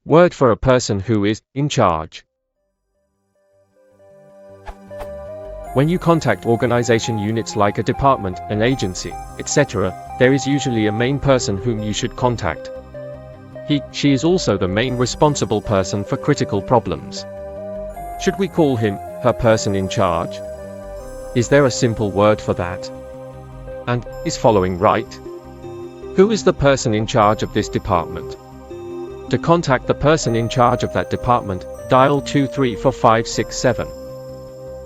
Word for a person who is in charge. When you contact organization units like a department, an agency, etc., there is usually a main person whom you should contact. She is also the main responsible person for critical problems. Should we call him, her person in charge? Is there a simple word for that? And, is following right? Who is the person in charge of this department? To contact the person in charge of that department, dial 234567.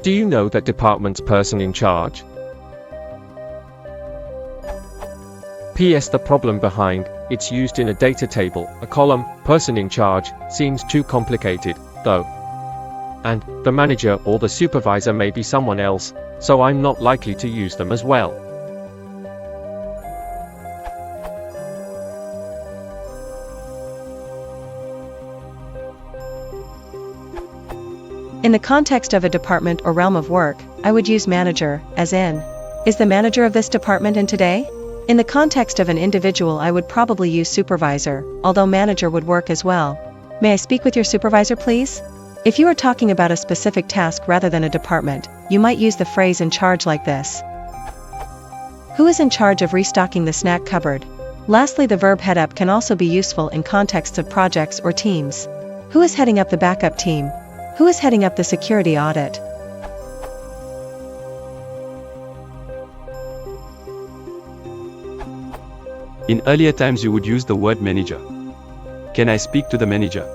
Do you know that department's person in charge? PS. The problem behind it's used in a data table, a column, person in charge, seems too complicated, though. And, the manager or the supervisor may be someone else, so I'm not likely to use them as well. In the context of a department or realm of work, I would use manager, as in, is the manager of this department in today? In the context of an individual, I would probably use supervisor, although manager would work as well. May I speak with your supervisor, please? If you are talking about a specific task rather than a department, you might use the phrase in charge like this. Who is in charge of restocking the snack cupboard? Lastly, the verb head up can also be useful in contexts of projects or teams. Who is heading up the backup team? Who is heading up the security audit? In earlier times you would use the word manager. Can I speak to the manager?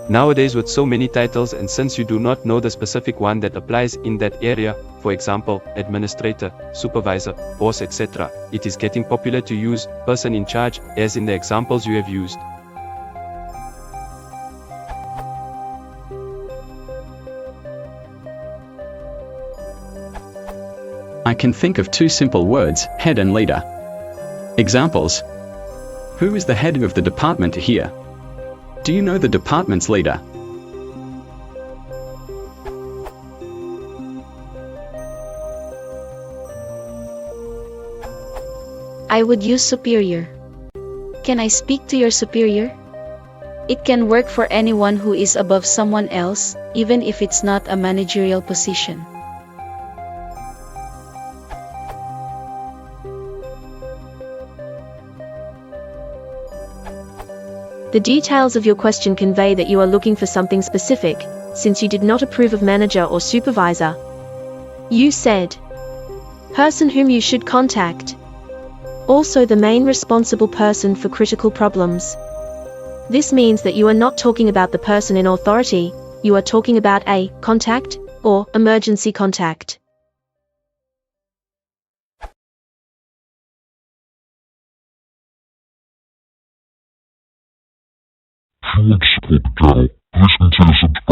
Nowadays, with so many titles, and since you do not know the specific one that applies in that area, for example, administrator, supervisor, boss, etc., it is getting popular to use person in charge, as in the examples you have used. I can think of two simple words, head and leader. Examples. Who is the head of the department here? Do you know the department's leader? I would use superior. Can I speak to your superior? It can work for anyone who is above someone else, even if it's not a managerial position. The details of your question convey that you are looking for something specific, since you did not approve of manager or supervisor. You said, person whom you should contact. Also the main responsible person for critical problems. This means that you are not talking about the person in authority, you are talking about a contact or emergency contact. If you want support the channel, please consider subscribing.